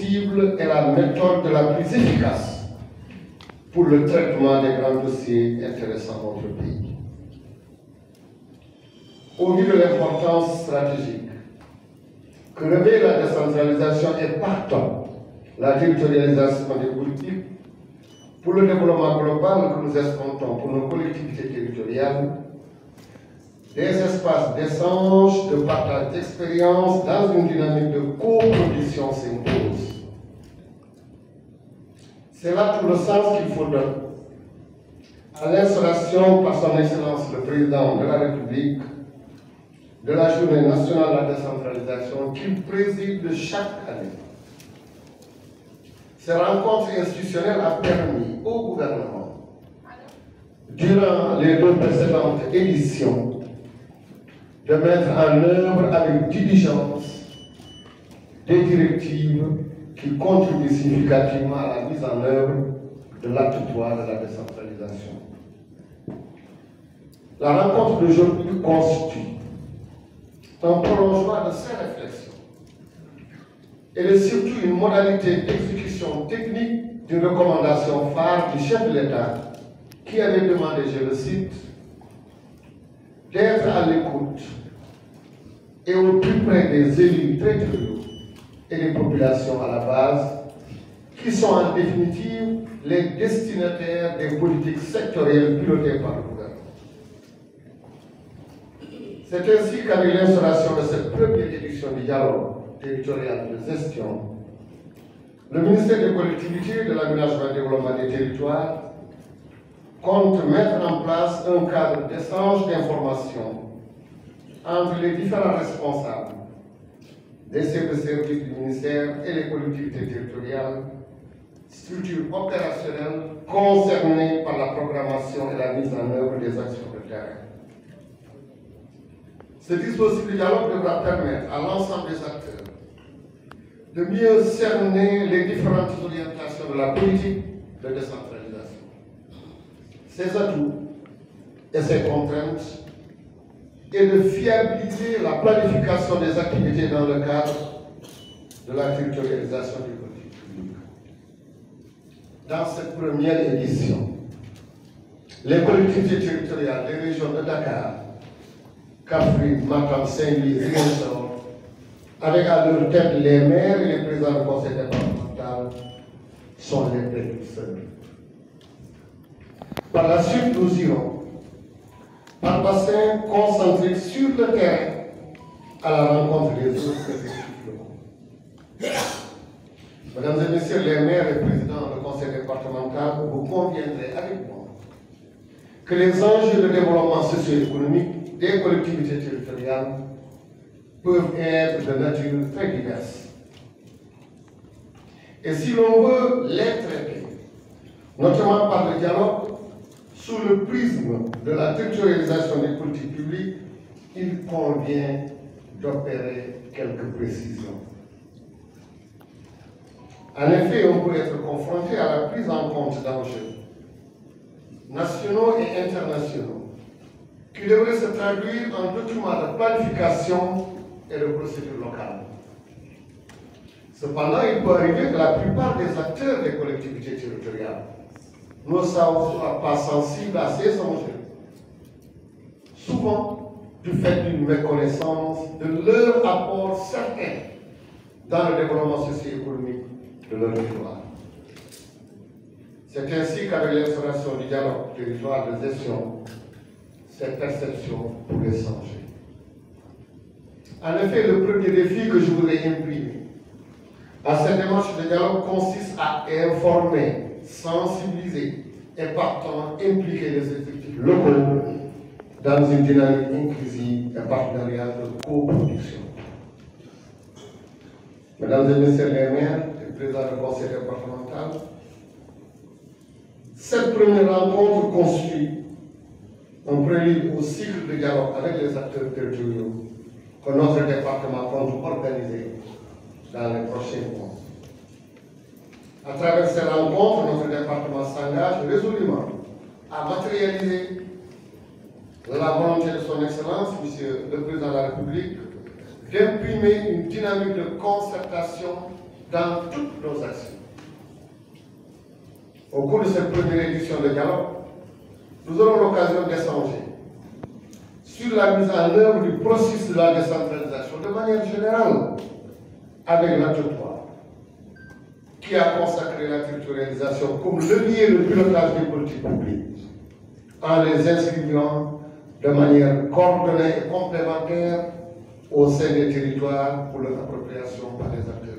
possible est la méthode la plus efficace pour le traitement des grands dossiers intéressant notre pays. Au vu de l'importance stratégique que revêt la décentralisation et partant la territorialisation des politiques pour le développement global que nous escomptons pour nos collectivités territoriales, des espaces d'échange, de partage d'expériences dans une dynamique de coproduction s'imposent. C'est là tout le sens qu'il faut donner à l'installation par son Excellence le Président de la République de la Journée nationale de la décentralisation qu'il préside chaque année. Ces rencontres institutionnelles ont permis au gouvernement, durant les 2 précédentes éditions, de mettre en œuvre avec diligence des directives qui contribuent significativement à la mise en œuvre de l'acte 3 de la décentralisation. La rencontre d'aujourd'hui constitue un prolongement de ces réflexions. Elle est surtout une modalité d'exécution technique d'une recommandation phare du chef de l'État qui avait demandé, je le cite, d'être à l'écoute et au plus près des élus territoriaux et des populations à la base, qui sont en définitive les destinataires des politiques sectorielles pilotées par le gouvernement. C'est ainsi qu'avec l'installation de cette première édition du dialogue territorial de gestion, le ministère des collectivités, de l'aménagement et du développement des territoires compte mettre en place un cadre d'échange d'informations entre les différents responsables des chefs de service du ministère et les collectivités territoriales, structures opérationnelles concernées par la programmation et la mise en œuvre des actions de terrain. Ce dispositif de dialogue devra permettre à l'ensemble des acteurs de mieux cerner les différentes orientations de la politique de décentralisation, ses atouts et ses contraintes, et de fiabiliser la planification des activités dans le cadre de la territorialisation des politiques publiques. Dans cette première édition, les collectivités territoriales des régions de Dakar, Kaffrine, Matam, Saint-Louis, Ziguinchor, avec à leur tête les maires et les présidents du conseil départemental, sont les précurseurs. Par la suite, nous irons par bassin concentré sur le terrain à la rencontre des autres effectifs locaux. Mesdames et messieurs les maires et présidents du conseil départemental, vous conviendrez avec moi que les enjeux de développement socio-économique des collectivités territoriales peuvent être de nature très diverse. Et si l'on veut les traiter, notamment par le dialogue, sous le prisme de la territorialisation des politiques publiques, il convient d'opérer quelques précisions. En effet, on peut être confronté à la prise en compte d'enjeux nationaux et internationaux qui devraient se traduire en documents de planification et de procédures locales. Cependant, il peut arriver que la plupart des acteurs des collectivités territoriales ne soient pas sensibles à ces enjeux, souvent du fait d'une méconnaissance de leur apport certain dans le développement socio-économique de leur territoire. C'est ainsi qu'avec l'instauration du dialogue territoire de gestion, ces perceptions pourraient changer. En effet, le premier défi que je voulais imprimer à cette démarche de dialogue consiste à informer, sensibiliser et partant impliquer les effectifs locaux dans une dynamique inclusive et partenariale de coproduction. Mesdames et messieurs les maires et présidents du conseil départemental, cette première rencontre constitue un prélude au cycle de dialogue avec les acteurs territoriaux que notre département compte organiser dans les prochains mois. À travers ces rencontres, notre département s'engage résolument à matérialiser la volonté de son Excellence, Monsieur le Président de la République, d'imprimer une dynamique de concertation dans toutes nos actions. Au cours de cette première édition de dialogue, nous aurons l'occasion d'échanger sur la mise en œuvre du processus de la décentralisation de manière générale avec l'acte-3, qui a consacré la territorialisation comme levier de pilotage des politiques publiques, en les inscrivant de manière coordonnée et complémentaire au sein des territoires pour leur appropriation par les acteurs